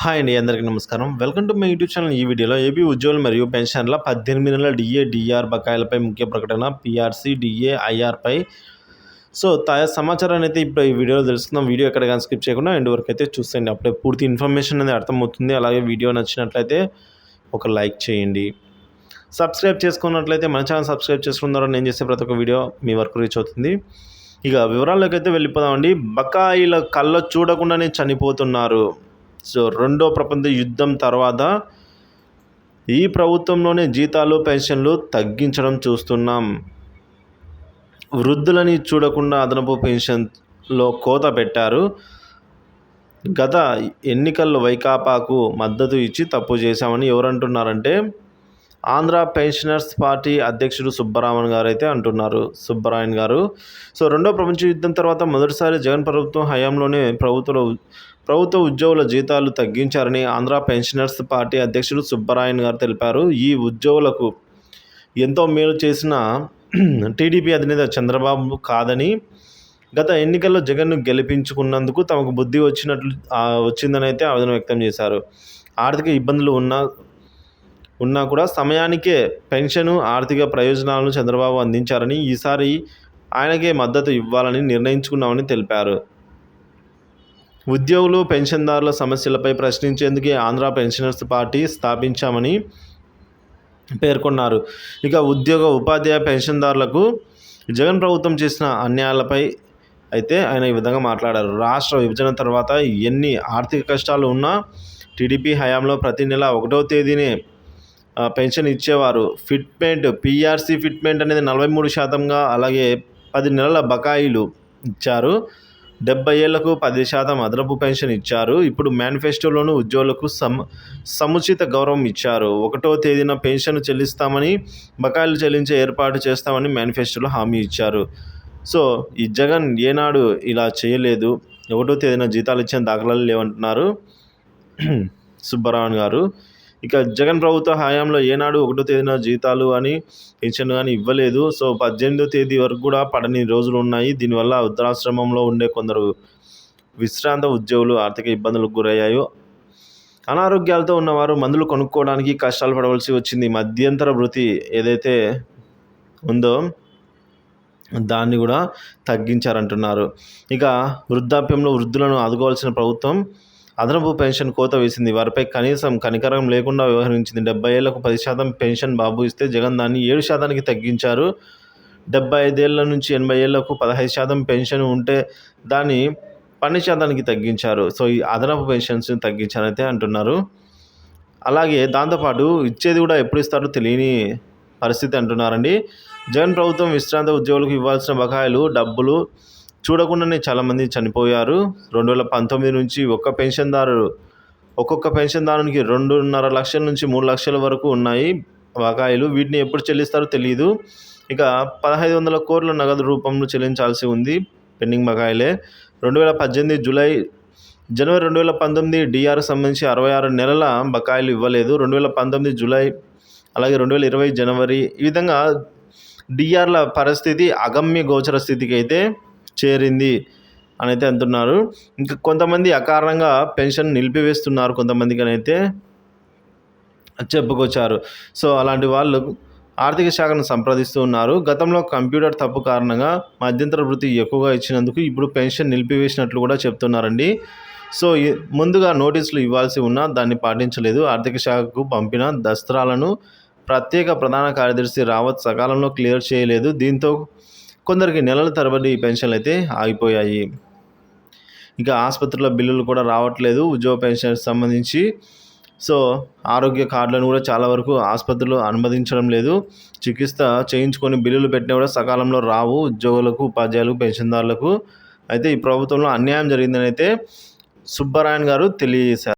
Hi అండి, అందరికీ నమస్కారం. Welcome to my YouTube channel. ఈ వీడియోలో ఏపీ ఉద్యోగులు మరియు పెన్షన్ల 18 నెలల డిఏ, డిఆర్ బకాయిలపై ముఖ్య ప్రకటన, పీఆర్సీ, డిఏ, ఐఆర్పై తాజా సమాచారాన్ని అయితే ఇప్పుడు ఈ వీడియోలో తెలుసుకుందాం. వీడియో ఎక్కడ కానీ స్కిప్ చేయకుండా ఎండ్ వరకు అయితే చూసేయండి. అప్పుడే పూర్తి ఇన్ఫర్మేషన్ అనేది అర్థమవుతుంది. అలాగే వీడియో నచ్చినట్లయితే ఒక లైక్ చేయండి. సబ్స్క్రైబ్ చేసుకున్నట్లయితే మన ఛానల్ సబ్స్క్రైబ్ చేసుకున్న ద్వారా నేను చేసే ప్రతి ఒక్క వీడియో మీ వరకు రీచ్ అవుతుంది. ఇక వివరాల్లోకి అయితే వెళ్ళిపోదామండి. బకాయిల కళ్ళ చూడకుండానే చనిపోతున్నారు. రెండో ప్రపంచ యుద్ధం తర్వాత ఈ ప్రభుత్వంలోనే జీతాలు, పెన్షన్లు తగ్గించడం చూస్తున్నాం. వృద్ధులని చూడకుండా అదనపు పెన్షన్లో కోత పెట్టారు. గత ఎన్నికల్లో వైకాపాకు మద్దతు ఇచ్చి తప్పు చేశామని ఎవరంటున్నారంటే ఆంధ్ర పెన్షనర్స్ పార్టీ అధ్యక్షుడు సుబ్బరామన్ గారు అయితే అంటున్నారు. సుబ్బరాయన్ గారు రెండో ప్రపంచ యుద్ధం తర్వాత మొదటిసారి జగన్ ప్రభుత్వం హయాంలోనే ప్రభుత్వ ఉద్యోగుల జీతాలు తగ్గించారని ఆంధ్ర పెన్షనర్స్ పార్టీ అధ్యక్షుడు సుబ్బరాయన్ గారు తెలిపారు. ఈ ఉద్యోగులకు ఎంతో మేలు చేసిన టీడీపీ అధినేత చంద్రబాబు కాదని, గత ఎన్నికల్లో జగన్ను గెలిపించుకున్నందుకు తమకు బుద్ధి వచ్చిందని అయితే ఆవేదన వ్యక్తం చేశారు. ఆర్థిక ఇబ్బందులు ఉన్నా కూడా సమయానికే పెన్షను, ఆర్థిక ప్రయోజనాలను చంద్రబాబు అందించారని, ఈసారి ఆయనకే మద్దతు ఇవ్వాలని నిర్ణయించుకున్నామని తెలిపారు. ఉద్యోగులు, పెన్షన్దారుల సమస్యలపై ప్రశ్నించేందుకే ఆంధ్ర పెన్షనర్స్ పార్టీ స్థాపించామని పేర్కొన్నారు. ఇక ఉద్యోగ, ఉపాధ్యాయ పెన్షన్దారులకు జగన్ ప్రభుత్వం చేసిన అన్యాయాలపై అయితే ఆయన ఈ విధంగా మాట్లాడారు. రాష్ట్ర విభజన తర్వాత ఎన్ని ఆర్థిక కష్టాలు ఉన్నా టీడీపీ హయాంలో ప్రతి నెల 1వ తేదీనే పెన్షన్ ఇచ్చేవారు. ఫిట్మెంట్, పీఆర్సీ ఫిట్మెంట్ అనేది 43%గా, అలాగే 10 నెలల బకాయిలు ఇచ్చారు. 70 ఏళ్లకు 10% అదనపు పెన్షన్ ఇచ్చారు. ఇప్పుడు మేనిఫెస్టోలోనూ ఉద్యోగులకు సముచిత గౌరవం ఇచ్చారు. 1వ తేదీన పెన్షన్ చెల్లిస్తామని, బకాయిలు చెల్లించే ఏర్పాటు చేస్తామని మేనిఫెస్టోలో హామీ ఇచ్చారు. ఈ జగన్ ఏనాడు ఇలా చేయలేదు. 1వ తేదీన జీతాలు ఇచ్చిన దాఖలాలు లేవంటున్నారు సుబ్బరామన్ గారు. ఇక జగన్ ప్రభుత్వ హయాంలో ఏనాడు 1వ తేదీన జీతాలు అని, పెన్షన్ కానీ ఇవ్వలేదు. 18వ తేదీ వరకు కూడా పడని రోజులు ఉన్నాయి. దీనివల్ల వృద్ధాశ్రమంలో ఉండే కొందరు విశ్రాంత ఉద్యోగులు ఆర్థిక ఇబ్బందులకు గురయ్యారు. అనారోగ్యాలతో ఉన్నవారు మందులు కొనుక్కోవడానికి కష్టాలు పడవలసి వచ్చింది. మధ్యంతర భృతి ఏదైతే ఉందో దాన్ని కూడా తగ్గించారంటున్నారు. ఇక వృద్ధాప్యంలో వృద్ధులను ఆదుకోవాల్సిన ప్రభుత్వం అదనపు పెన్షన్ కోత వేసింది. వారిపై కనీసం కనికరం లేకుండా వ్యవహరించింది. 70 ఏళ్లకు 10% పెన్షన్ బాబు ఇస్తే జగన్ దాన్ని 7%కి తగ్గించారు. 75 ఏళ్ల నుంచి 80 ఏళ్లకు 15% పెన్షన్ ఉంటే దాన్ని 12%కి తగ్గించారు. ఈ అదనపు పెన్షన్స్ తగ్గించారైతే అంటున్నారు. అలాగే దాంతోపాటు ఇచ్చేది కూడా ఎప్పుడు ఇస్తారో తెలియని పరిస్థితి అంటున్నారండి. జగన్ ప్రభుత్వం విశ్రాంత ఉద్యోగులకు ఇవ్వాల్సిన బకాయిలు డబ్బులు చూడకుండానే చాలామంది చనిపోయారు. 2019 నుంచి ఒక్కొక్క పెన్షన్దారునికి 2.5 లక్షల నుంచి 3 లక్షల వరకు ఉన్నాయి బకాయిలు. వీటిని ఎప్పుడు చెల్లిస్తారో తెలియదు. ఇక 1,500 కోట్ల నగదు రూపంలో చెల్లించాల్సి ఉంది. పెండింగ్ బకాయిలే. 2018 జనవరి 2019 డిఆర్ సంబంధించి 66 నెలల బకాయిలు ఇవ్వలేదు. 2019 జూలై, అలాగే 2020 జనవరి, ఈ విధంగా డిఆర్ల పరిస్థితి అగమ్య గోచర స్థితికి అయితే చేరింది అని అయితే అంటున్నారు. ఇంకా కొంతమంది అకారణంగా పెన్షన్ నిలిపివేస్తున్నారు కొంతమందికి అని అయితే చెప్పుకొచ్చారు. అలాంటి వాళ్ళు ఆర్థిక శాఖను సంప్రదిస్తూ ఉన్నారు. గతంలో కంప్యూటర్ తప్పు కారణంగా మధ్యంతర భృతి ఎక్కువగా ఇచ్చినందుకు ఇప్పుడు పెన్షన్ నిలిపివేసినట్లు కూడా చెప్తున్నారండి. ముందుగా నోటీసులు ఇవ్వాల్సి ఉన్నా దాన్ని పాటించలేదు. ఆర్థిక శాఖకు పంపిన దస్త్రాలను ప్రత్యేక ప్రధాన కార్యదర్శి రావత్ సకాలంలో క్లియర్ చేయలేదు. దీంతో కొందరికి నెలల తరబడి పెన్షన్లు అయితే ఆగిపోయాయి. ఇక ఆసుపత్రుల బిల్లులు కూడా రావట్లేదు ఉద్యోగ పెన్షన్కి సంబంధించి. ఆరోగ్య కార్డులను కూడా చాలా వరకు ఆసుపత్రులు అనుమతించడం లేదు. చికిత్స చేయించుకొని బిల్లులు పెట్టినా కూడా సకాలంలో రావు ఉద్యోగులకు, ఉపాధ్యాయులకు, పెన్షన్దారులకు. అయితే ఈ ప్రభుత్వంలో అన్యాయం జరిగిందని అయితే సుబ్బరాయన్ గారు తెలియజేశారు.